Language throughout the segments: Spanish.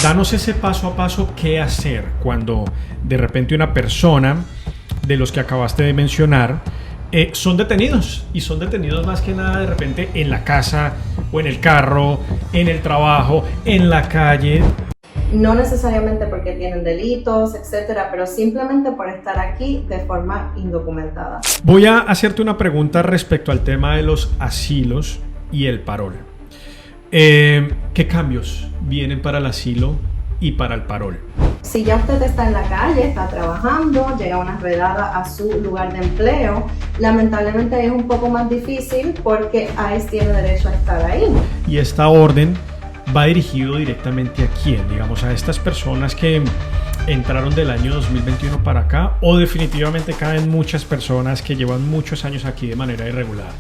Danos ese paso a paso, qué hacer cuando de repente una persona de los que acabaste de mencionar son detenidos, y son detenidos más que nada de repente en la casa o en el carro, en el trabajo, en la calle. No necesariamente porque tienen delitos, etcétera, pero simplemente por estar aquí de forma indocumentada. Voy a hacerte una pregunta respecto al tema de los asilos y el parol. ¿Qué cambios vienen para el asilo y para el parol? Si ya usted está en la calle, está trabajando, llega una redada a su lugar de empleo, lamentablemente es un poco más difícil porque ICE tiene derecho a estar ahí. Y esta orden va dirigido directamente a quién, digamos, a estas personas que entraron del año 2021 para acá, o definitivamente caen muchas personas que llevan muchos años aquí de manera irregular.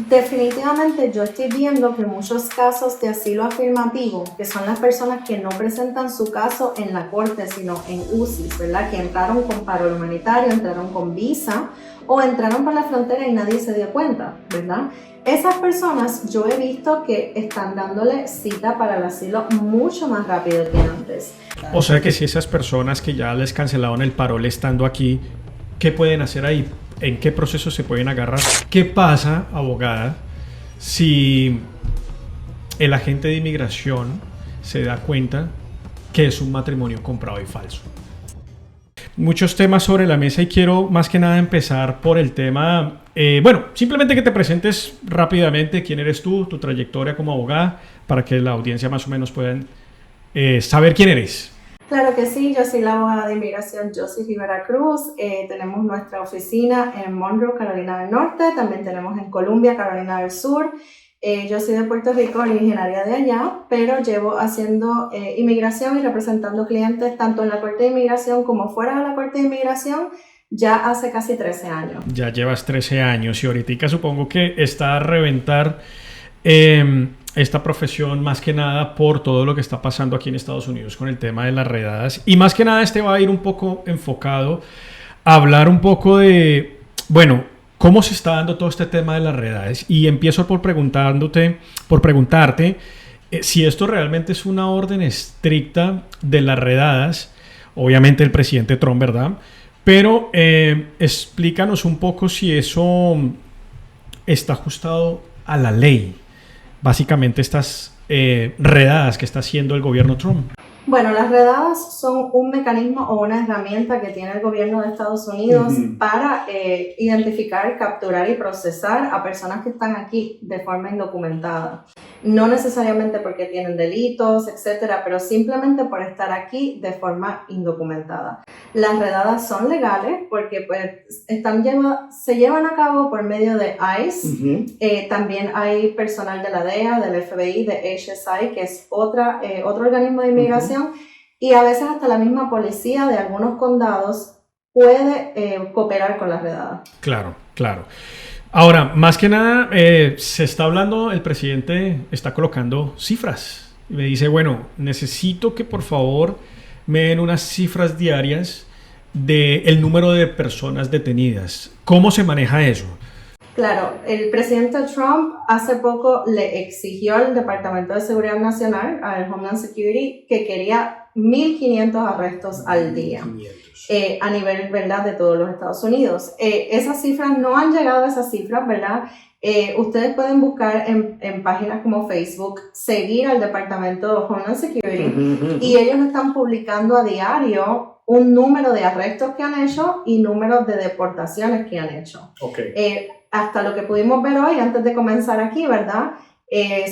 Definitivamente yo estoy viendo que muchos casos de asilo afirmativo, que son las personas que no presentan su caso en la corte, sino en UCIS, ¿verdad? Que entraron con parol humanitario, entraron con visa o entraron por la frontera y nadie se dio cuenta, ¿verdad? Esas personas yo he visto que están dándole cita para el asilo mucho más rápido que antes. O sea que si esas personas que ya les cancelaron el parol estando aquí, ¿qué pueden hacer ahí? ¿En qué proceso se pueden agarrar? ¿Qué pasa, abogada, si el agente de inmigración se da cuenta que es un matrimonio comprado y falso? Muchos temas sobre la mesa y quiero más que nada empezar por el tema, simplemente que te presentes rápidamente quién eres tú, tu trayectoria como abogada, para que la audiencia más o menos puedan saber quién eres. Claro que sí, yo soy la abogada de inmigración Josie Rivera Cruz. Tenemos nuestra oficina en Monroe, Carolina del Norte, también tenemos en Columbia, Carolina del Sur. Yo soy de Puerto Rico, originaria de allá, pero llevo haciendo inmigración y representando clientes tanto en la Corte de Inmigración como fuera de la Corte de Inmigración ya hace casi 13 años. Ya llevas 13 años y ahorita supongo que está a reventar esta profesión más que nada por todo lo que está pasando aquí en Estados Unidos con el tema de las redadas, y más que nada va a ir un poco enfocado a hablar un poco de, cómo se está dando todo este tema de las redadas, y empiezo por preguntarte si esto realmente es una orden estricta de las redadas, obviamente el presidente Trump, ¿verdad? Pero explícanos un poco si eso está ajustado a la ley. Básicamente estas redadas que está haciendo el gobierno Trump. Bueno, las redadas son un mecanismo o una herramienta que tiene el gobierno de Estados Unidos para identificar, capturar y procesar a personas que están aquí de forma indocumentada. No necesariamente porque tienen delitos, etcétera, pero simplemente por estar aquí de forma indocumentada. Las redadas son legales porque se llevan a cabo por medio de ICE. También hay personal de la DEA, del FBI, de HSI, que es otro organismo de inmigración. Y a veces hasta la misma policía de algunos condados puede cooperar con las redadas. Claro. Ahora, más que nada, se está hablando, el presidente está colocando cifras. Y me dice, necesito que por favor me den unas cifras diarias del número de personas detenidas. ¿Cómo se maneja eso? Claro, el presidente Trump hace poco le exigió al Departamento de Seguridad Nacional, al Homeland Security, que quería 1.500 arrestos al día a nivel, ¿verdad?, de todos los Estados Unidos. Esas cifras no han llegado a esas cifras, ¿verdad? Ustedes pueden buscar en páginas como Facebook, seguir al Departamento de Homeland Security y ellos están publicando a diario un número de arrestos que han hecho y números de deportaciones que han hecho. Okay. Hasta lo que pudimos ver hoy, antes de comenzar aquí, ¿verdad?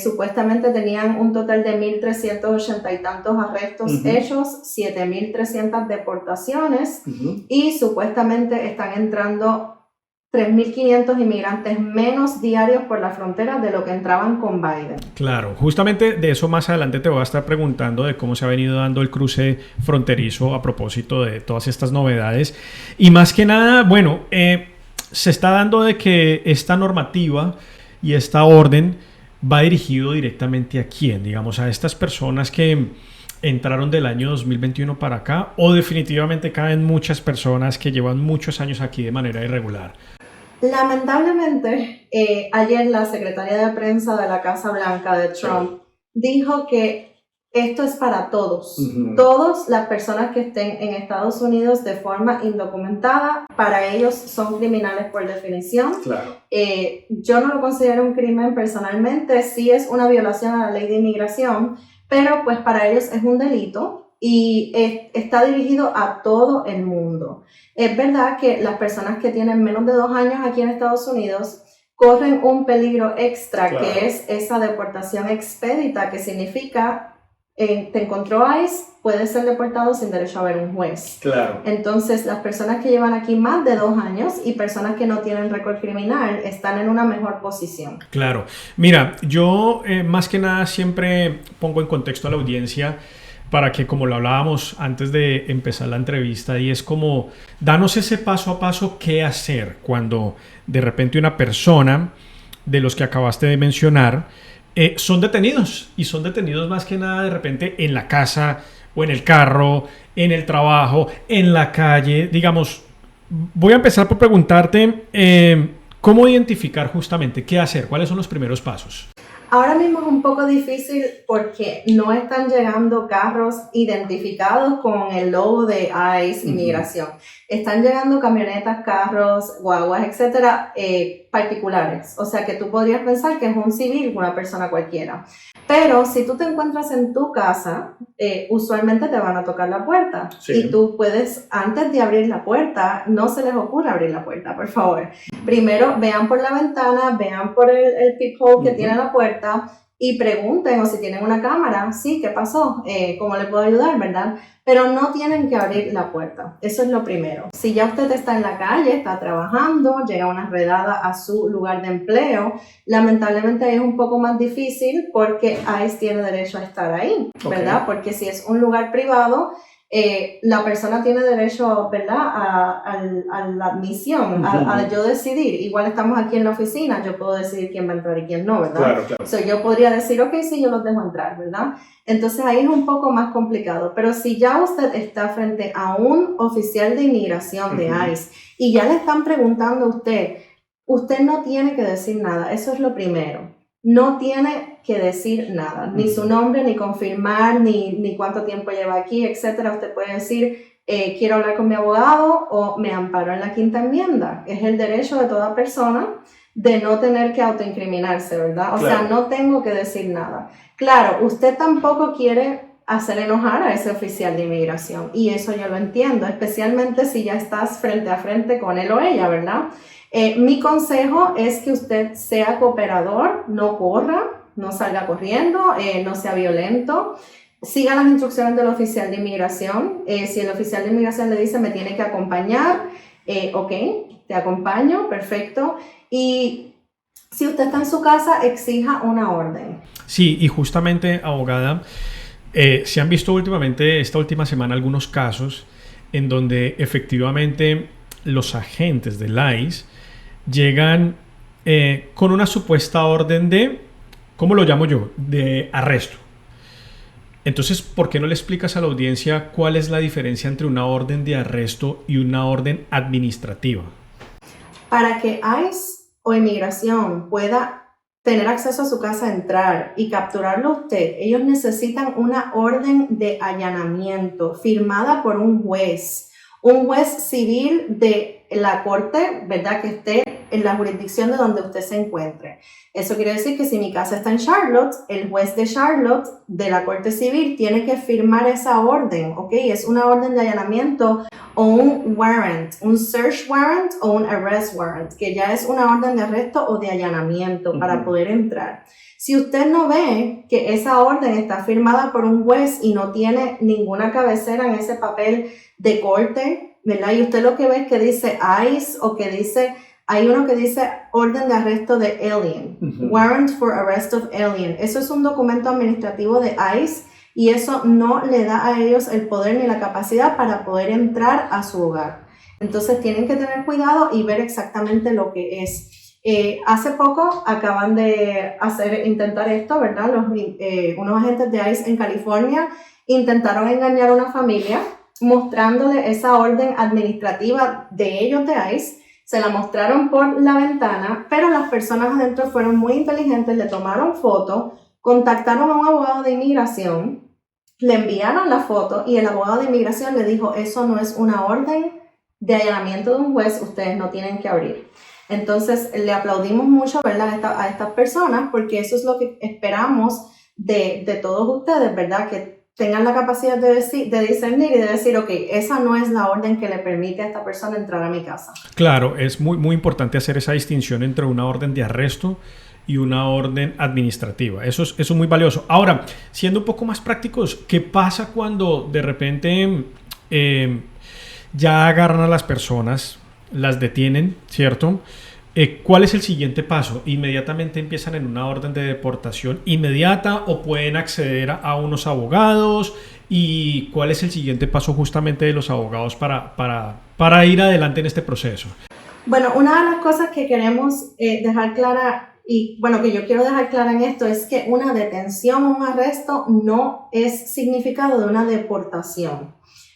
Supuestamente tenían un total de 1.380 y tantos arrestos hechos, 7.300 deportaciones y supuestamente están entrando 3.500 inmigrantes menos diarios por la frontera de lo que entraban con Biden. Claro, justamente de eso más adelante te voy a estar preguntando de cómo se ha venido dando el cruce fronterizo a propósito de todas estas novedades. Y más que nada, se está dando de que esta normativa y esta orden va dirigido directamente a quién, digamos, a estas personas que entraron del año 2021 para acá, o definitivamente caen muchas personas que llevan muchos años aquí de manera irregular. Lamentablemente, ayer la secretaria de prensa de la Casa Blanca de Trump dijo que esto es para todos. Todas las personas que estén en Estados Unidos de forma indocumentada, para ellos son criminales por definición. Claro. Yo no lo considero un crimen personalmente, sí es una violación a la ley de inmigración, pero pues para ellos es un delito y está dirigido a todo el mundo. Es verdad que las personas que tienen menos de 2 años aquí en Estados Unidos corren un peligro extra, claro, que es esa deportación expedita, que significa te encontró ICE, puedes ser deportado sin derecho a ver un juez. Claro. Entonces, las personas que llevan aquí más de 2 años y personas que no tienen récord criminal están en una mejor posición. Claro. Mira, yo más que nada siempre pongo en contexto a la audiencia para que, como lo hablábamos antes de empezar la entrevista, y es como, danos ese paso a paso qué hacer cuando de repente una persona de los que acabaste de mencionar son detenidos, y son detenidos más que nada de repente en la casa o en el carro, en el trabajo, en la calle. Digamos, voy a empezar por preguntarte cómo identificar justamente qué hacer, cuáles son los primeros pasos. Ahora mismo es un poco difícil porque no están llegando carros identificados con el logo de ICE, Inmigración. Están llegando camionetas, carros, guaguas, etcétera, particulares. O sea que tú podrías pensar que es un civil, una persona cualquiera. Pero si tú te encuentras en tu casa, usualmente te van a tocar la puerta. Sí. Y tú puedes, antes de abrir la puerta, no se les ocurra abrir la puerta, por favor. Primero vean por la ventana, vean por el peephole que tiene la puerta y pregunten, o si tienen una cámara, sí, ¿qué pasó? ¿Cómo le puedo ayudar, verdad? Pero no tienen que abrir la puerta. Eso es lo primero. Si ya usted está en la calle, está trabajando, llega una redada a su lugar de empleo, lamentablemente es un poco más difícil porque ICE tiene derecho a estar ahí, ¿verdad? Okay. Porque si es un lugar privado, la persona tiene derecho, ¿verdad?, a la admisión, a yo decidir. Igual estamos aquí en la oficina, yo puedo decidir quién va a entrar y quién no, ¿verdad? Claro, claro. So, yo podría decir, ok, sí, yo los dejo entrar, ¿verdad? Entonces ahí es un poco más complicado. Pero si ya usted está frente a un oficial de inmigración de ICE y ya le están preguntando a usted no tiene que decir nada. Eso es lo primero. No tiene que decir nada, ni su nombre, ni confirmar, ni cuánto tiempo lleva aquí, etcétera. Usted puede decir, quiero hablar con mi abogado o me amparo en la 5ª enmienda. Es el derecho de toda persona de no tener que autoincriminarse, ¿verdad? O sea, no tengo que decir nada. Claro, usted tampoco quiere hacer enojar a ese oficial de inmigración y eso yo lo entiendo, especialmente si ya estás frente a frente con él o ella, ¿verdad? Mi consejo es que usted sea cooperador, no corra, no salga corriendo, no sea violento. Siga las instrucciones del oficial de inmigración. Si el oficial de inmigración le dice me tiene que acompañar, ok, te acompaño, perfecto. Y si usted está en su casa, exija una orden. Sí, y justamente, abogada, se han visto últimamente, esta última semana, algunos casos en donde efectivamente los agentes del ICE llegan con una supuesta orden de, ¿cómo lo llamo yo?, de arresto. Entonces, ¿por qué no le explicas a la audiencia cuál es la diferencia entre una orden de arresto y una orden administrativa? Para que ICE o inmigración pueda tener acceso a su casa, entrar y capturarlo a usted, ellos necesitan una orden de allanamiento firmada por un juez civil de la corte, ¿verdad?, que esté en la jurisdicción de donde usted se encuentre. Eso quiere decir que si mi casa está en Charlotte, el juez de Charlotte de la corte civil tiene que firmar esa orden, ¿ok? Es una orden de allanamiento o un warrant, un search warrant o un arrest warrant, que ya es una orden de arresto o de allanamiento para poder entrar. Si usted no ve que esa orden está firmada por un juez y no tiene ninguna cabecera en ese papel de corte, ¿verdad? Y usted lo que ve es que dice ICE o que dice, hay uno que dice orden de arresto de alien, warrant for arrest of alien. Eso es un documento administrativo de ICE y eso no le da a ellos el poder ni la capacidad para poder entrar a su hogar. Entonces tienen que tener cuidado y ver exactamente lo que es. Hace poco acaban de intentar esto, ¿verdad? Unos agentes de ICE en California intentaron engañar a una familia mostrándole esa orden administrativa de ellos de ICE. Se la mostraron por la ventana, pero las personas adentro fueron muy inteligentes, le tomaron foto, contactaron a un abogado de inmigración Le enviaron la foto y el abogado de inmigración le dijo, eso no es una orden de allanamiento de un juez, ustedes no tienen que abrir. Entonces le aplaudimos mucho, ¿verdad?, a estas personas, porque eso es lo que esperamos de todos ustedes, ¿verdad?, que tengan la capacidad de discernir y de decir, ok, esa no es la orden que le permite a esta persona entrar a mi casa. Claro, es muy, muy importante hacer esa distinción entre una orden de arresto y una orden administrativa. Eso es muy valioso. Ahora, siendo un poco más prácticos, ¿qué pasa cuando de repente ya agarran a las personas, las detienen, ¿cierto? ¿Cuál es el siguiente paso? ¿Inmediatamente empiezan en una orden de deportación inmediata o pueden acceder a unos abogados? ¿Y cuál es el siguiente paso justamente de los abogados para ir adelante en este proceso? Bueno, una de las cosas que queremos dejar clara, y bueno, que yo quiero dejar clara en esto, es que una detención o un arresto no es significado de una deportación.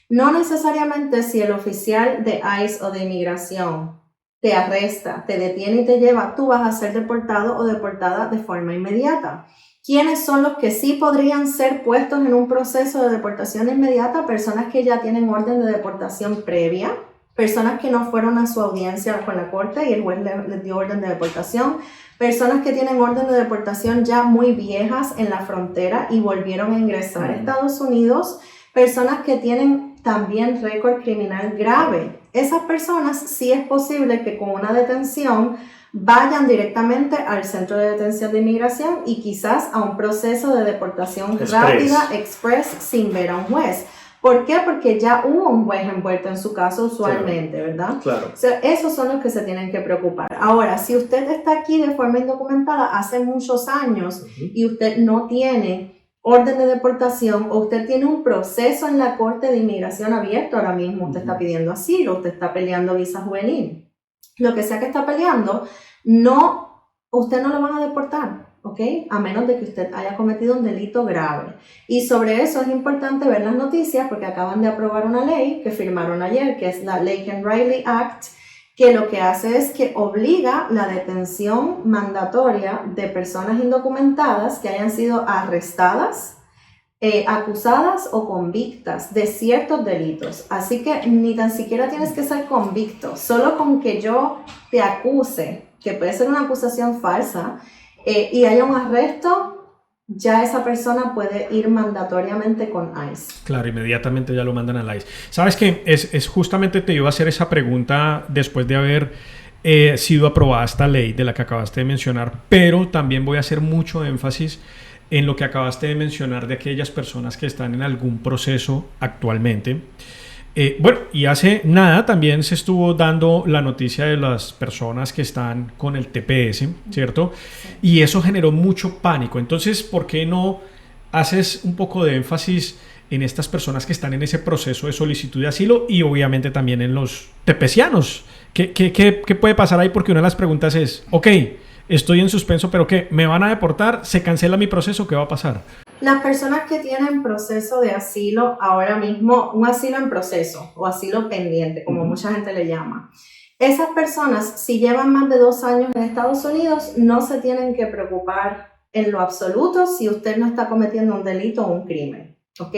No necesariamente si el oficial de ICE o de inmigración te arresta, te detiene y te lleva, tú vas a ser deportado o deportada de forma inmediata. ¿Quiénes son los que sí podrían ser puestos en un proceso de deportación inmediata? Personas que ya tienen orden de deportación previa, personas que no fueron a su audiencia con la corte y el juez les dio orden de deportación, personas que tienen orden de deportación ya muy viejas en la frontera y volvieron a ingresar a Estados Unidos, personas que tienen también récord criminal grave. Esas personas sí es posible que con una detención vayan directamente al centro de detención de inmigración y quizás a un proceso de deportación rápida, express, sin ver a un juez. ¿Por qué? Porque ya hubo un juez envuelto en su caso usualmente, claro, ¿verdad? Claro. O sea, esos son los que se tienen que preocupar. Ahora, si usted está aquí de forma indocumentada hace muchos años y usted no tiene orden de deportación o usted tiene un proceso en la Corte de Inmigración abierto ahora mismo, usted está pidiendo asilo, usted está peleando visa juvenil, lo que sea que está peleando, usted no lo van a deportar. ¿Ok? A menos de que usted haya cometido un delito grave. Y sobre eso es importante ver las noticias porque acaban de aprobar una ley que firmaron ayer, que es la Laken-Riley Act, que lo que hace es que obliga la detención mandatoria de personas indocumentadas que hayan sido arrestadas, acusadas o convictas de ciertos delitos. Así que ni tan siquiera tienes que ser convicto. Solo con que yo te acuse, que puede ser una acusación falsa, y haya un arresto, ya esa persona puede ir mandatoriamente con ICE. Claro, inmediatamente ya lo mandan al ICE. ¿Sabes qué? Es justamente te iba a hacer esa pregunta después de haber sido aprobada esta ley de la que acabaste de mencionar, pero también voy a hacer mucho énfasis en lo que acabaste de mencionar de aquellas personas que están en algún proceso actualmente. Bueno, y hace nada también se estuvo dando la noticia de las personas que están con el TPS, ¿cierto? Y eso generó mucho pánico. Entonces, ¿por qué no haces un poco de énfasis en estas personas que están en ese proceso de solicitud de asilo y obviamente también en los tepecianos? ¿Qué puede pasar ahí? Porque una de las preguntas es, ok, estoy en suspenso, pero ¿qué? ¿Me van a deportar? ¿Se cancela mi proceso? ¿Qué va a pasar? Las personas que tienen proceso de asilo ahora mismo, un asilo en proceso o asilo pendiente, como mucha gente le llama, esas personas, si llevan más de 2 años en Estados Unidos, no se tienen que preocupar en lo absoluto si usted no está cometiendo un delito o un crimen. ¿Ok?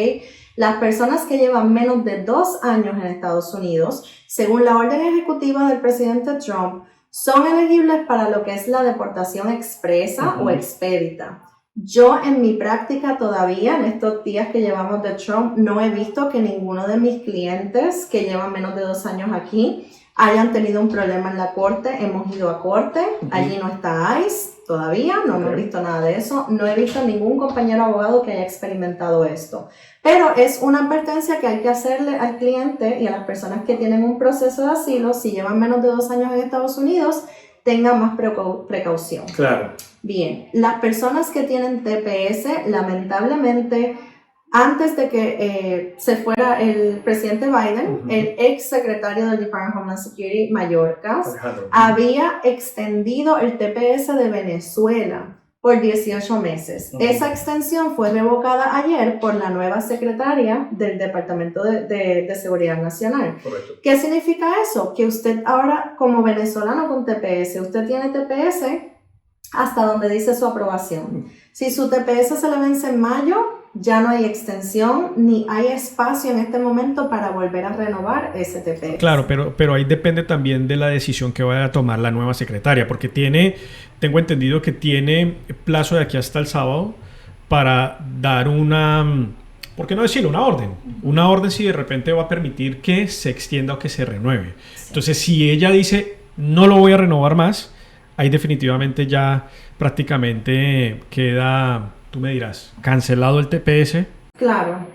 Las personas que llevan menos de 2 años en Estados Unidos, según la orden ejecutiva del presidente Trump, son elegibles para lo que es la deportación expresa o expedita. Yo en mi práctica todavía, en estos días que llevamos de Trump, no he visto que ninguno de mis clientes que llevan menos de 2 años aquí hayan tenido un problema en la corte. Hemos ido a corte, allí no está ICE todavía, no hemos visto nada de eso. No he visto ningún compañero abogado que haya experimentado esto. Pero es una advertencia que hay que hacerle al cliente y a las personas que tienen un proceso de asilo, si llevan menos de 2 años en Estados Unidos, tengan más precaución. Claro. Bien, las personas que tienen TPS, lamentablemente, antes de que se fuera el presidente Biden, el ex secretario del Department of Homeland Security, Mayorkas, había extendido el TPS de Venezuela por 18 meses. Esa extensión fue revocada ayer por la nueva secretaria del Departamento de Seguridad Nacional. Correcto. ¿Qué significa eso? Que usted ahora, como venezolano con TPS, usted tiene TPS hasta donde dice su aprobación. Si su TPS se le vence en mayo, ya no hay extensión ni hay espacio en este momento para volver a renovar ese TPS. Claro, pero ahí depende también de la decisión que vaya a tomar la nueva secretaria, porque tengo entendido que tiene plazo de aquí hasta el sábado para dar ¿por qué no decirlo? Una orden si de repente va a permitir que se extienda o que se renueve. Sí. Entonces, si ella dice, no lo voy a renovar más, ahí definitivamente ya prácticamente queda, tú me dirás, cancelado el TPS. Claro.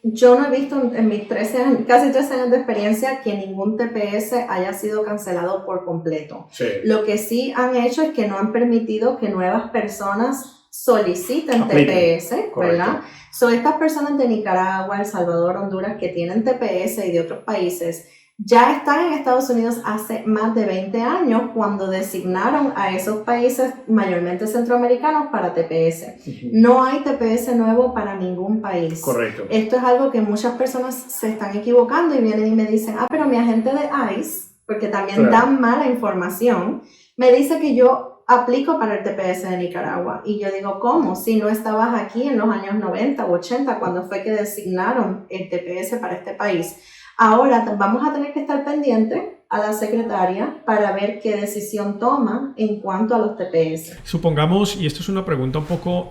Yo no he visto en mis casi 13 años de experiencia que ningún TPS haya sido cancelado por completo. Sí. Lo que sí han hecho es que no han permitido que nuevas personas soliciten TPS, ¿verdad? Estas personas de Nicaragua, El Salvador, Honduras que tienen TPS y de otros países ya están en Estados Unidos hace más de 20 años cuando designaron a esos países mayormente centroamericanos para TPS. No hay TPS nuevo para ningún país. Correcto. Esto es algo que muchas personas se están equivocando y vienen y me dicen, pero mi agente de ICE, porque también dan mala información, me dice que yo aplico para el TPS de Nicaragua. Y yo digo, ¿cómo? Si no estabas aquí en los años 90 o 80 cuando fue que designaron el TPS para este país. Ahora vamos a tener que estar pendientes a la secretaria para ver qué decisión toma en cuanto a los TPS. Supongamos, y esto es una pregunta un poco,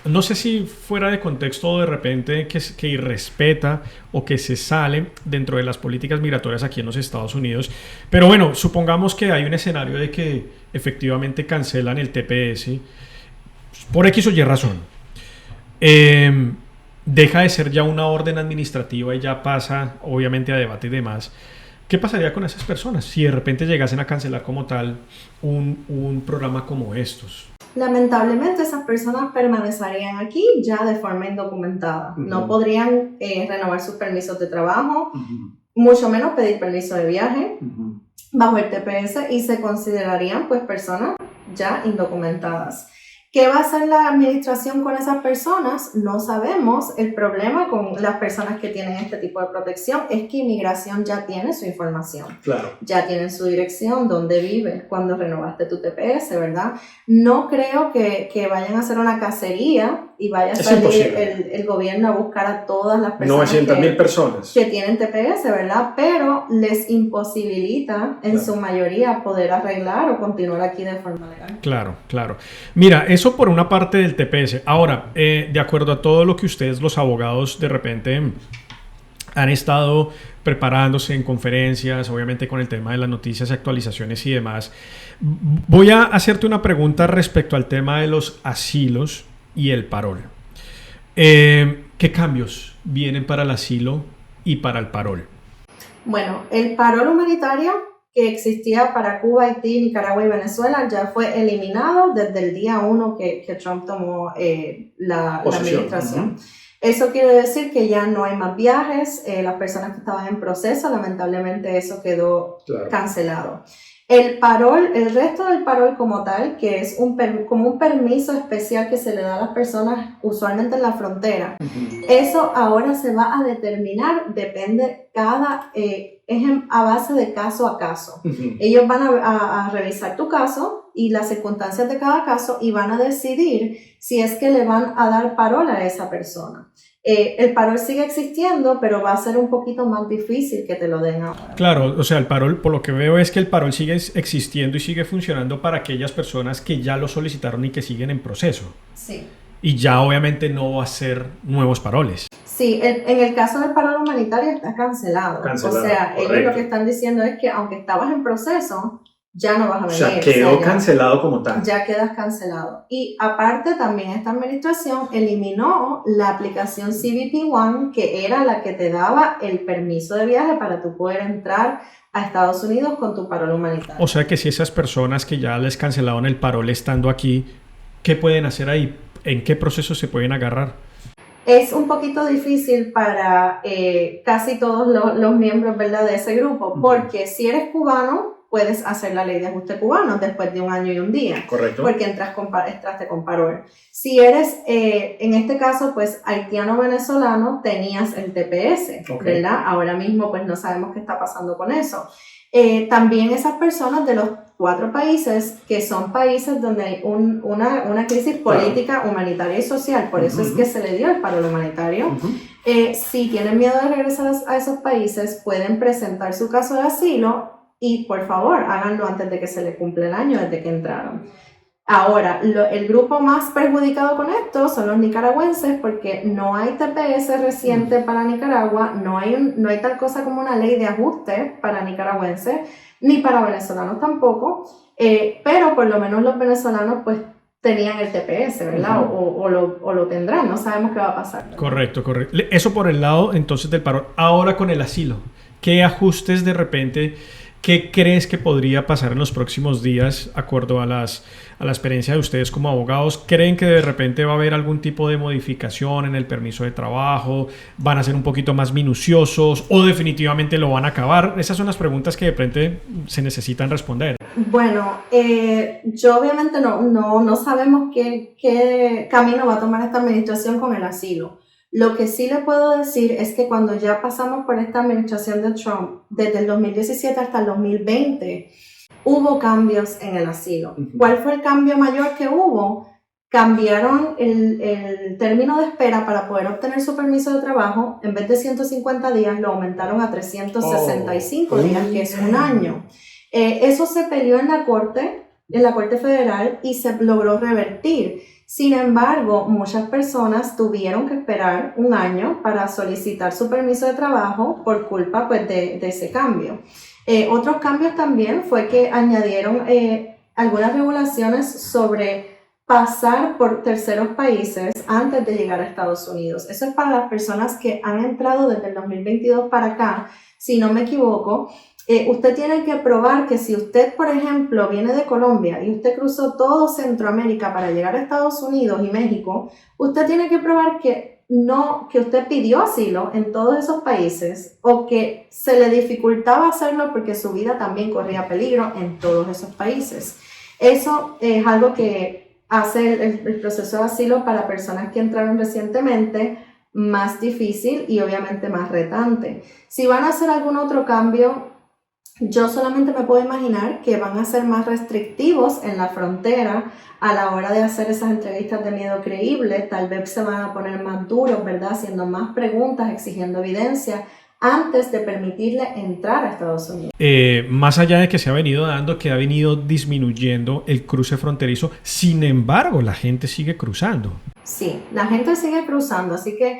no sé si fuera de contexto de repente que irrespeta o que se sale dentro de las políticas migratorias aquí en los Estados Unidos, pero bueno, supongamos que hay un escenario de que efectivamente cancelan el TPS por X o Y razón. Deja de ser ya una orden administrativa y ya pasa obviamente a debate y demás. ¿Qué pasaría con esas personas si de repente llegasen a cancelar como tal un programa como estos? Lamentablemente esas personas permanecerían aquí ya de forma indocumentada. No podrían renovar sus permisos de trabajo, mucho menos pedir permiso de viaje bajo el TPS y se considerarían pues personas ya indocumentadas. ¿Qué va a hacer la administración con esas personas? No sabemos. El problema con las personas que tienen este tipo de protección es que inmigración ya tiene su información. Claro. Ya tienen su dirección, dónde vives, cuando renovaste tu TPS, ¿verdad? No creo que vayan a hacer una cacería y vaya a salir el gobierno a buscar a todas las personas 900,000 personas que tienen TPS, ¿verdad? Pero les imposibilita en su mayoría poder arreglar o continuar aquí de forma legal. Claro, claro. Mira, eso por una parte del TPS. Ahora, de acuerdo a todo lo que ustedes, los abogados, de repente han estado preparándose en conferencias, obviamente con el tema de las noticias, actualizaciones y demás, voy a hacerte una pregunta respecto al tema de los asilos y el parol. ¿Qué cambios vienen para el asilo y para el parol? Bueno, el parol humanitario que existía para Cuba, Haití, Nicaragua y Venezuela ya fue eliminado desde el día 1 que Trump tomó la administración. Eso quiere decir que ya no hay más viajes, las personas que estaban en proceso, lamentablemente eso quedó cancelado. El parol, el resto del parol como tal, que es como un permiso especial que se le da a las personas usualmente en la frontera, eso ahora se va a determinar, depende es a base de caso a caso. Ellos van a revisar tu caso y las circunstancias de cada caso y van a decidir si es que le van a dar parol a esa persona. El parol sigue existiendo, pero va a ser un poquito más difícil que te lo den ahora. Claro, o sea, el parol, por lo que veo es que el parol sigue existiendo y sigue funcionando para aquellas personas que ya lo solicitaron y que siguen en proceso. Sí. Y ya obviamente no va a ser nuevos paroles. Sí, en el caso del parol humanitario está cancelado. O sea, ellos lo que están diciendo es que aunque estabas en proceso, ya no vas a venir. O sea, quedó cancelado como tal. Ya quedas cancelado. Y aparte también esta administración eliminó la aplicación CBP One, que era la que te daba el permiso de viaje para tú poder entrar a Estados Unidos con tu parol humanitario. O sea que si esas personas que ya les cancelaron el parol estando aquí, ¿qué pueden hacer ahí? ¿En qué proceso se pueden agarrar? Es un poquito difícil para casi todos los miembros, ¿verdad?, de ese grupo, porque si eres cubano, puedes hacer la ley de ajuste cubano después de 1 año y 1 día. Correcto. Porque entraste con parol. Si eres, en este caso, pues, haitiano-venezolano, tenías el TPS, ¿verdad? Ahora mismo, pues, no sabemos qué está pasando con eso. También esas personas de los 4 países que son países donde hay una crisis política, humanitaria y social, por eso es que se le dio el paro humanitario. Si tienen miedo de regresar a esos países, pueden presentar su caso de asilo y por favor háganlo antes de que se les cumpla el año desde que entraron. Ahora, el grupo más perjudicado con esto son los nicaragüenses porque no hay TPS reciente para Nicaragua, no hay tal cosa como una ley de ajuste para nicaragüenses, ni para venezolanos tampoco, pero por lo menos los venezolanos pues tenían el TPS, ¿verdad? O lo tendrán, no sabemos qué va a pasar, ¿verdad? Correcto. Eso por el lado entonces del paro. Ahora con el asilo, ¿qué ajustes de repente... ¿Qué crees que podría pasar en los próximos días, acuerdo a la experiencia de ustedes como abogados? ¿Creen que de repente va a haber algún tipo de modificación en el permiso de trabajo? ¿Van a ser un poquito más minuciosos? ¿O definitivamente lo van a acabar? Esas son las preguntas que de repente se necesitan responder. Bueno, yo obviamente no sabemos qué camino va a tomar esta administración con el asilo. Lo que sí le puedo decir es que cuando ya pasamos por esta administración de Trump, desde el 2017 hasta el 2020, hubo cambios en el asilo. ¿Cuál fue el cambio mayor que hubo? Cambiaron el término de espera para poder obtener su permiso de trabajo. En vez de 150 días, lo aumentaron a 365 días, que es un año. Eso se peleó en la Corte Federal y se logró revertir. Sin embargo, muchas personas tuvieron que esperar un año para solicitar su permiso de trabajo por culpa pues, de ese cambio. Otros cambios también fue que añadieron algunas regulaciones sobre pasar por terceros países antes de llegar a Estados Unidos. Eso es para las personas que han entrado desde el 2022 para acá, si no me equivoco. Usted tiene que probar que si usted, por ejemplo, viene de Colombia y usted cruzó todo Centroamérica para llegar a Estados Unidos y México, usted tiene que probar que usted pidió asilo en todos esos países o que se le dificultaba hacerlo porque su vida también corría peligro en todos esos países. Eso es algo que hace el proceso de asilo para personas que entraron recientemente más difícil y obviamente más retante. Si van a hacer algún otro cambio, yo solamente me puedo imaginar que van a ser más restrictivos en la frontera a la hora de hacer esas entrevistas de miedo creíble. Tal vez se van a poner más duros, ¿verdad? Haciendo más preguntas, exigiendo evidencia antes de permitirle entrar a Estados Unidos. Más allá de que se ha venido dando, que ha venido disminuyendo el cruce fronterizo, sin embargo, la gente sigue cruzando. Sí, la gente sigue cruzando, así que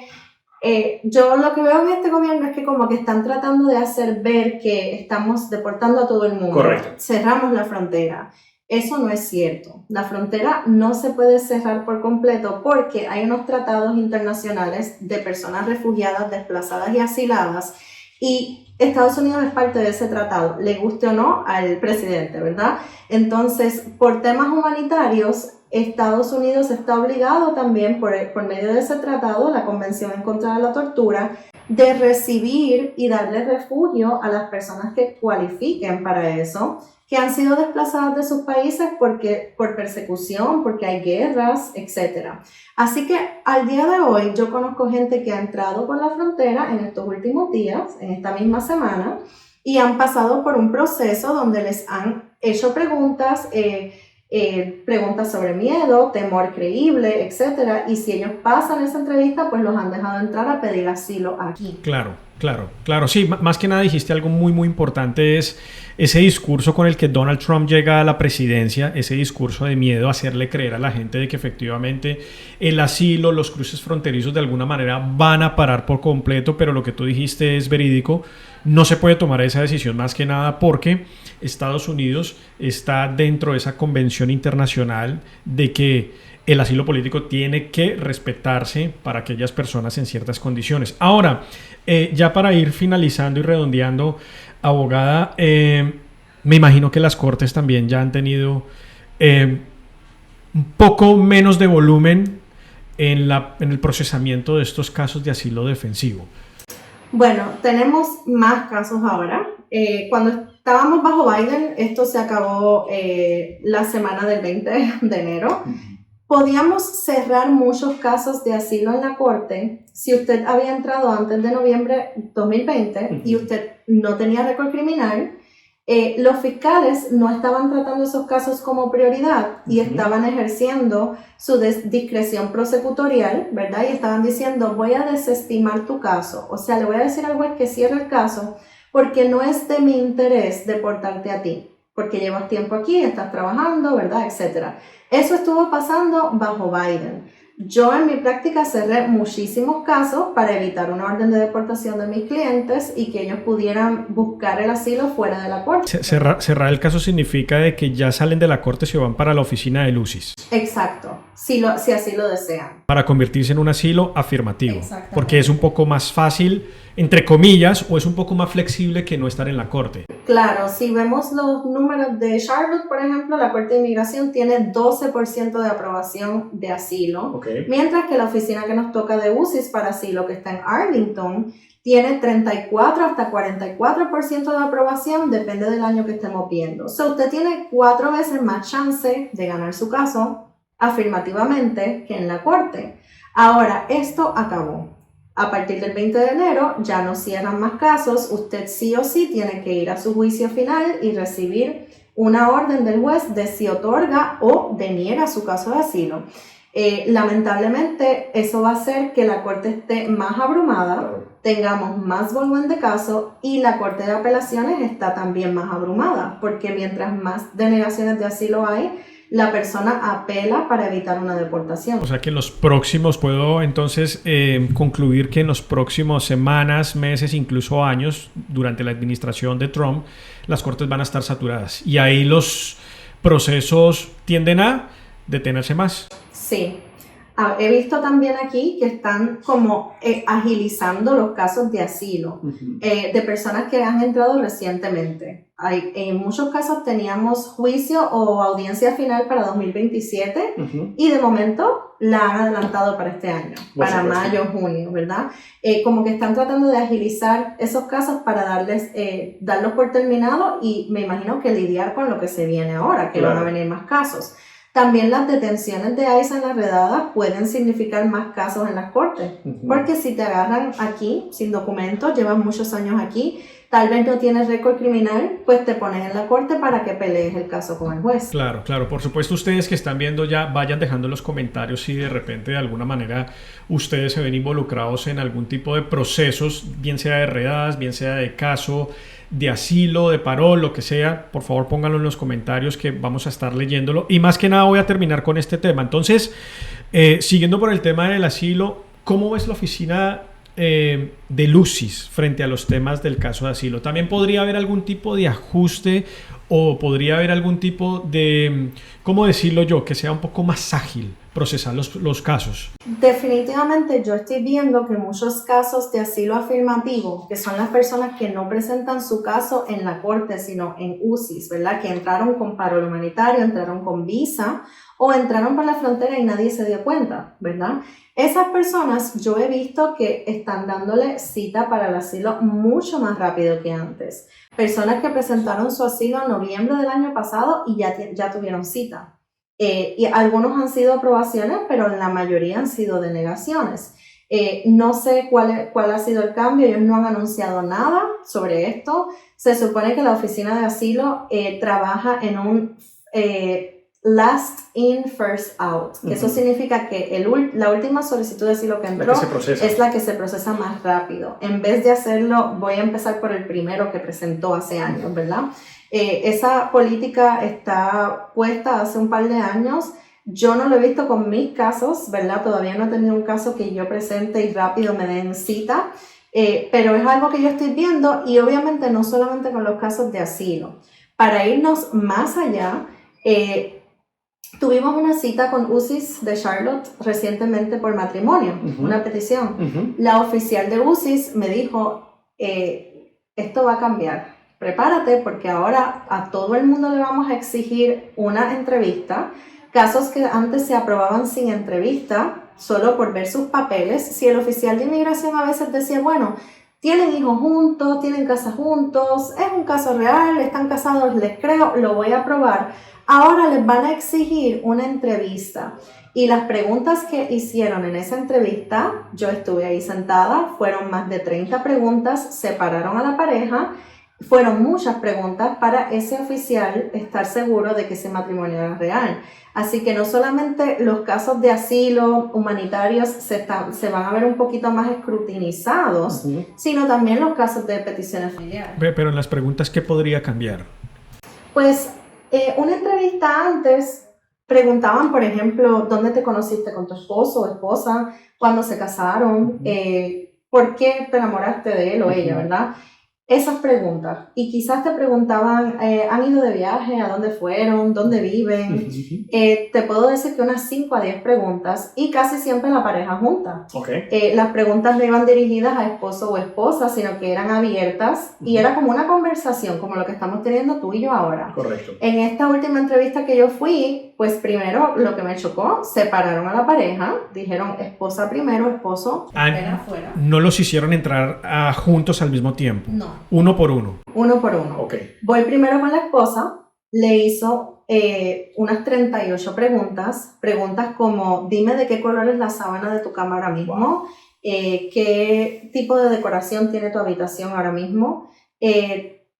yo lo que veo en este gobierno es que como que están tratando de hacer ver que estamos deportando a todo el mundo. Correcto. Cerramos la frontera. Eso no es cierto. La frontera no se puede cerrar por completo porque hay unos tratados internacionales de personas refugiadas, desplazadas y asiladas y Estados Unidos es parte de ese tratado, le guste o no al presidente, ¿verdad? Entonces, por temas humanitarios, Estados Unidos está obligado también por medio de ese tratado, la Convención en contra de la Tortura, de recibir y darle refugio a las personas que cualifiquen para eso, que han sido desplazadas de sus países por persecución, porque hay guerras, etc. Así que al día de hoy yo conozco gente que ha entrado por la frontera en estos últimos días, en esta misma semana, y han pasado por un proceso donde les han hecho preguntas, preguntas sobre miedo, temor creíble, etc. Y si ellos pasan esa entrevista, pues los han dejado entrar a pedir asilo aquí. Claro. Sí, más que nada dijiste algo muy, muy importante, es ese discurso con el que Donald Trump llega a la presidencia, ese discurso de miedo, hacerle creer a la gente de que efectivamente el asilo, los cruces fronterizos de alguna manera van a parar por completo, pero lo que tú dijiste es verídico. No se puede tomar esa decisión más que nada porque Estados Unidos está dentro de esa convención internacional de que el asilo político tiene que respetarse para aquellas personas en ciertas condiciones. Ahora, ya para ir finalizando y redondeando, abogada, me imagino que las cortes también ya han tenido un poco menos de volumen en el procesamiento de estos casos de asilo defensivo. Bueno, tenemos más casos ahora. Cuando estábamos bajo Biden, esto se acabó la semana del 20 de enero. Podíamos cerrar muchos casos de asilo en la corte si usted había entrado antes de noviembre 2020 y usted no tenía récord criminal Los fiscales no estaban tratando esos casos como prioridad y estaban ejerciendo su discreción prosecutorial, ¿verdad? Y estaban diciendo, voy a desestimar tu caso. O sea, le voy a decir al juez que cierre el caso porque no es de mi interés deportarte a ti, porque llevas tiempo aquí, estás trabajando, ¿verdad? Etcétera. Eso estuvo pasando bajo Biden. Yo en mi práctica cerré muchísimos casos para evitar una orden de deportación de mis clientes y que ellos pudieran buscar el asilo fuera de la corte. Cerrar el caso significa de que ya salen de la corte y se van para la oficina del UCIS. Exacto, si así lo desean. Para convertirse en un asilo afirmativo. Porque es un poco más fácil, entre comillas, o es un poco más flexible que no estar en la corte. Claro, si vemos los números de Charlotte, por ejemplo, la Corte de Inmigración tiene 12% de aprobación de asilo, mientras que la oficina que nos toca de UCIS para asilo, que está en Arlington, tiene 34 hasta 44% de aprobación, depende del año que estemos viendo. So, usted tiene 4 veces más chance de ganar su caso afirmativamente que en la corte. Ahora, esto acabó. A partir del 20 de enero ya no cierran más casos, usted sí o sí tiene que ir a su juicio final y recibir una orden del juez de si otorga o deniega su caso de asilo. Lamentablemente eso va a hacer que la corte esté más abrumada, tengamos más volumen de casos y la corte de apelaciones está también más abrumada, porque mientras más denegaciones de asilo hay, la persona apela para evitar una deportación. O sea que en los próximos, puedo entonces concluir que en los próximos semanas, meses, incluso años, durante la administración de Trump, las cortes van a estar saturadas y ahí los procesos tienden a detenerse más. Sí. He visto también aquí que están como agilizando los casos de asilo de personas que han entrado recientemente. En muchos casos teníamos juicio o audiencia final para 2027 y de momento la han adelantado para este año, para mayo, junio, ¿verdad? Como que están tratando de agilizar esos casos para darlos por terminado y me imagino que lidiar con lo que se viene ahora, que van a venir más casos. También las detenciones de ICE en las redadas pueden significar más casos en las cortes, porque si te agarran aquí sin documentos, llevas muchos años aquí, tal vez no tienes récord criminal, pues te pones en la corte para que pelees el caso con el juez. Claro, claro. Por supuesto, ustedes que están viendo ya vayan dejando en los comentarios si de repente de alguna manera ustedes se ven involucrados en algún tipo de procesos, bien sea de redadas, bien sea de caso, de asilo, de parol, lo que sea. Por favor, pónganlo en los comentarios que vamos a estar leyéndolo. Y más que nada voy a terminar con este tema. Entonces, siguiendo por el tema del asilo, ¿cómo ves la oficina del UCIS frente a los temas del caso de asilo? ¿También podría haber algún tipo de ajuste o podría haber algún tipo de, ¿cómo decirlo yo?, que sea un poco más ágil procesar los casos? Definitivamente yo estoy viendo que muchos casos de asilo afirmativo, que son las personas que no presentan su caso en la corte, sino en UCIS, ¿verdad? Que entraron con parol humanitario, entraron con visa o entraron por la frontera y nadie se dio cuenta, ¿verdad? Esas personas yo he visto que están dándole cita para el asilo mucho más rápido que antes. Personas que presentaron su asilo en noviembre del año pasado y ya tuvieron cita. Y algunos han sido aprobaciones, pero la mayoría han sido denegaciones. No sé cuál ha sido el cambio, ellos no han anunciado nada sobre esto. Se supone que la oficina de asilo trabaja en un last in, first out, que eso significa que la última solicitud de asilo que entró es la que se procesa más rápido. En vez de hacerlo, voy a empezar por el primero que presentó hace años, ¿verdad? Esa política está puesta hace un par de años. Yo no lo he visto con mis casos, ¿verdad? Todavía no he tenido un caso que yo presente y rápido me den cita, pero es algo que yo estoy viendo y obviamente no solamente con los casos de asilo. Para irnos más allá, tuvimos una cita con UCIS de Charlotte recientemente por matrimonio, una petición. La oficial de UCIS me dijo, esto va a cambiar. Prepárate porque ahora a todo el mundo le vamos a exigir una entrevista. Casos que antes se aprobaban sin entrevista, solo por ver sus papeles. Si el oficial de inmigración a veces decía, bueno, tienen hijos juntos, tienen casa juntos, es un caso real, están casados, les creo, lo voy a aprobar. Ahora les van a exigir una entrevista. Y las preguntas que hicieron en esa entrevista, yo estuve ahí sentada, fueron más de 30 preguntas, separaron a la pareja. fueron muchas preguntas para ese oficial estar seguro de que ese matrimonio era real. Así que no solamente los casos de asilo humanitarios se van a ver un poquito más escrutinizados, sino también los casos de peticiones familiares. Pero en las preguntas, ¿qué podría cambiar? Pues una entrevista antes preguntaban, por ejemplo, ¿dónde te conociste con tu esposo o esposa? ¿Cuándo se casaron? ¿Por qué te enamoraste de él o ella, verdad? Esas preguntas. Y quizás te preguntaban, ¿han ido de viaje? ¿A dónde fueron? ¿Dónde viven? Te puedo decir que unas 5 a 10 preguntas y casi siempre la pareja junta. Las preguntas no iban dirigidas a esposo o esposa, sino que eran abiertas y era como una conversación, como lo que estamos teniendo tú y yo ahora. Correcto. En esta última entrevista que yo fui, pues primero lo que me chocó, separaron a la pareja, dijeron esposa primero, esposo espera afuera. ¿No los hicieron entrar juntos al mismo tiempo? No. Uno por uno. Uno por uno. Voy primero con la esposa, le hizo unas 38 preguntas como, dime de qué color es la sábana de tu cama ahora mismo, qué tipo de decoración tiene tu habitación ahora mismo,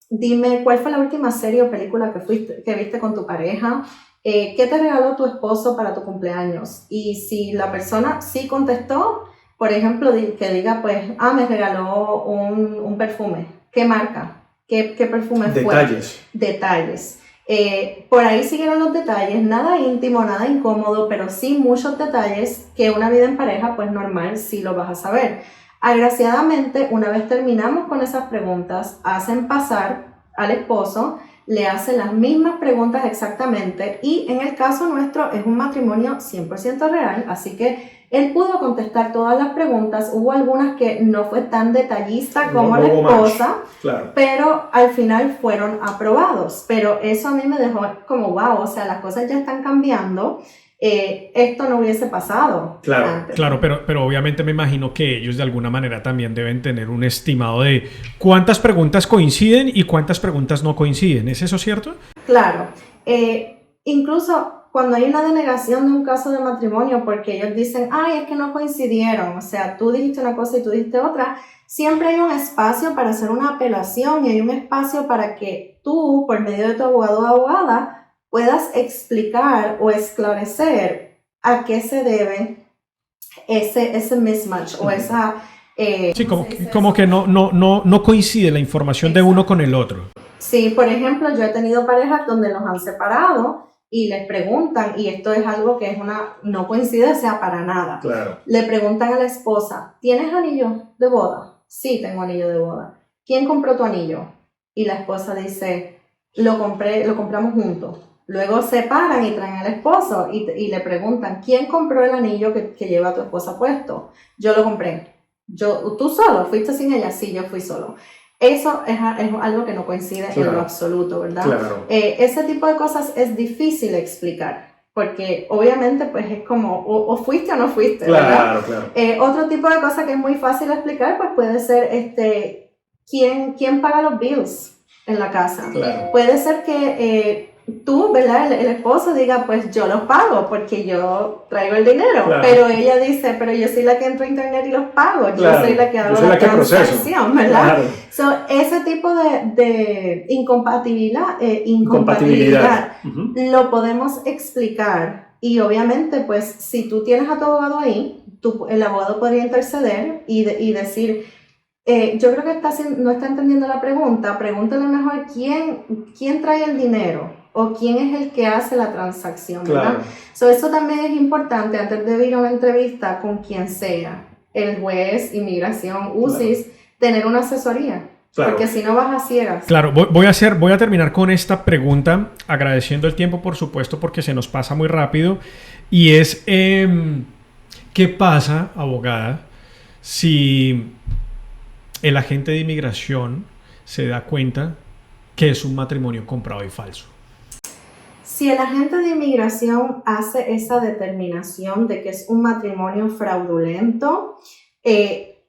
dime cuál fue la última serie o película que viste con tu pareja, qué te regaló tu esposo para tu cumpleaños. Y si la persona sí contestó, por ejemplo, que diga, pues, me regaló un perfume. ¿Qué marca? ¿Qué perfume fue? Detalles. Por ahí siguieron los detalles, nada íntimo, nada incómodo, pero sí muchos detalles que una vida en pareja, pues normal, sí lo vas a saber. Agraciadamente, una vez terminamos con esas preguntas, hacen pasar al esposo, le hacen las mismas preguntas exactamente y en el caso nuestro es un matrimonio 100% real, así que él pudo contestar todas las preguntas, hubo algunas que no fue tan detallista como la esposa, claro, pero al final fueron aprobados, pero eso a mí me dejó como wow, o sea, las cosas ya están cambiando. Esto no hubiese pasado antes. Claro, pero obviamente me imagino que ellos de alguna manera también deben tener un estimado de cuántas preguntas coinciden y cuántas preguntas no coinciden. ¿Es eso cierto? Claro. Incluso cuando hay una denegación de un caso de matrimonio porque ellos dicen, es que no coincidieron, o sea, tú dijiste una cosa y tú dijiste otra, siempre hay un espacio para hacer una apelación y hay un espacio para que tú, por medio de tu abogado o abogada, puedas explicar o esclarecer a qué se debe ese mismatch o esa... sí, como que no coincide la información. Exacto. De uno con el otro. Sí, por ejemplo, yo he tenido parejas donde los han separado y les preguntan, y esto es algo que es no coincidencia para nada. Claro. Le preguntan a la esposa, ¿tienes anillo de boda? Sí, tengo anillo de boda. ¿Quién compró tu anillo? Y la esposa dice, lo compramos juntos. Luego se paran y traen al esposo y le preguntan, ¿quién compró el anillo que lleva tu esposa puesto? Yo lo compré. ¿Tú solo? ¿Fuiste sin ella? Sí, yo fui solo. Eso es algo que no coincide en lo absoluto, ¿verdad? Claro. Ese tipo de cosas es difícil explicar, porque obviamente pues es como, o fuiste o no fuiste, ¿verdad? Claro. Otro tipo de cosa que es muy fácil explicar, pues puede ser ¿quién paga los bills en la casa? Claro. Puede ser que tú, ¿verdad? El esposo diga, pues yo los pago porque yo traigo el dinero, claro, pero ella dice, pero yo soy la que entro a internet y los pago, claro, yo soy la que hago la transacción, ¿verdad? Claro. So, ese tipo de incompatibilidad lo podemos explicar y obviamente pues si tú tienes a tu abogado ahí, el abogado podría interceder y decir, yo creo que no está entendiendo la pregunta, pregúntale mejor quién trae el dinero o quién es el que hace la transacción, ¿verdad? Claro. So, eso también es importante antes de ir a una entrevista con quien sea, el juez, inmigración, UCIS, claro, tener una asesoría. Claro. Porque si no vas a ciegas. Claro, voy a terminar con esta pregunta, agradeciendo el tiempo, por supuesto, porque se nos pasa muy rápido. Y es, ¿qué pasa, abogada, si el agente de inmigración se da cuenta que es un matrimonio comprado y falso? Si el agente de inmigración hace esa determinación de que es un matrimonio fraudulento,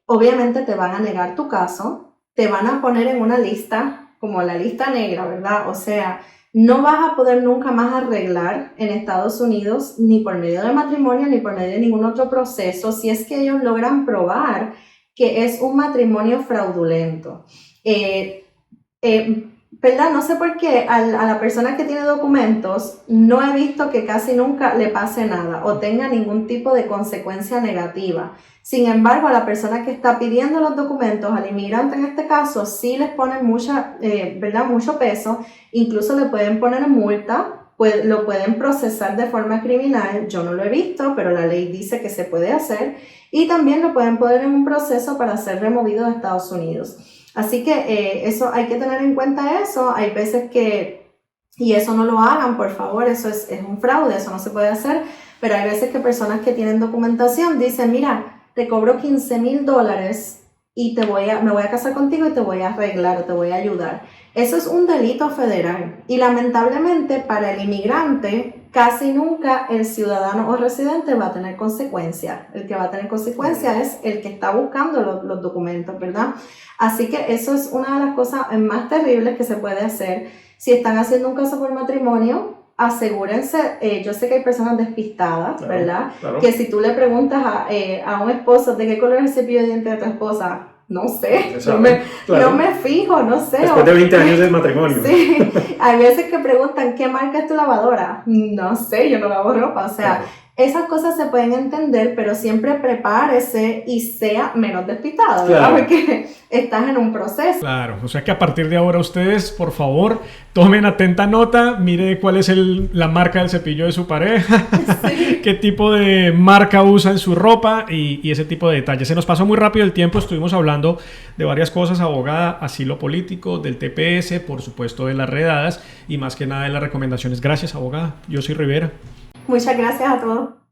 obviamente te van a negar tu caso, te van a poner en una lista, como la lista negra, ¿verdad? O sea, no vas a poder nunca más arreglar en Estados Unidos, ni por medio de matrimonio, ni por medio de ningún otro proceso, si es que ellos logran probar que es un matrimonio fraudulento. ¿verdad? No sé por qué a la persona que tiene documentos no he visto que casi nunca le pase nada o tenga ningún tipo de consecuencia negativa. Sin embargo, a la persona que está pidiendo los documentos, al inmigrante en este caso, sí les ponen ¿verdad? Mucho peso, incluso le pueden poner multa, lo pueden procesar de forma criminal. Yo no lo he visto, pero la ley dice que se puede hacer, y también lo pueden poner en un proceso para ser removido de Estados Unidos. Así que eso hay que tener en cuenta eso. Hay veces y eso no lo hagan, por favor, eso es un fraude, eso no se puede hacer, pero hay veces que personas que tienen documentación dicen, mira, te cobro $15,000 y me voy a casar contigo y te voy a arreglar o te voy a ayudar. Eso es un delito federal y lamentablemente para el inmigrante casi nunca el ciudadano o residente va a tener consecuencias. El que va a tener consecuencias es el que está buscando los documentos, ¿verdad? Así que eso es una de las cosas más terribles que se puede hacer. Si están haciendo un caso por matrimonio, asegúrense, yo sé que hay personas despistadas, claro, ¿verdad? Claro. Que si tú le preguntas a un esposo de qué color es el cepillo de dientes de tu esposa, no sé, no me fijo, no sé. Después de 20 años de matrimonio. Sí, hay veces que preguntan, ¿qué marca es tu lavadora? No sé, yo no lavo ropa, o sea, claro. Esas cosas se pueden entender, pero siempre prepárese y sea menos despistado, ¿verdad? Claro. Porque estás en un proceso. Claro, o sea que a partir de ahora ustedes, por favor, tomen atenta nota, mire cuál es la marca del cepillo de su pareja, sí. Qué tipo de marca usa en su ropa y ese tipo de detalles. Se nos pasó muy rápido el tiempo, estuvimos hablando de varias cosas, abogada, asilo político, del TPS, por supuesto de las redadas y más que nada de las recomendaciones. Gracias, abogada. Yo soy Rivera. Muchas gracias a todos.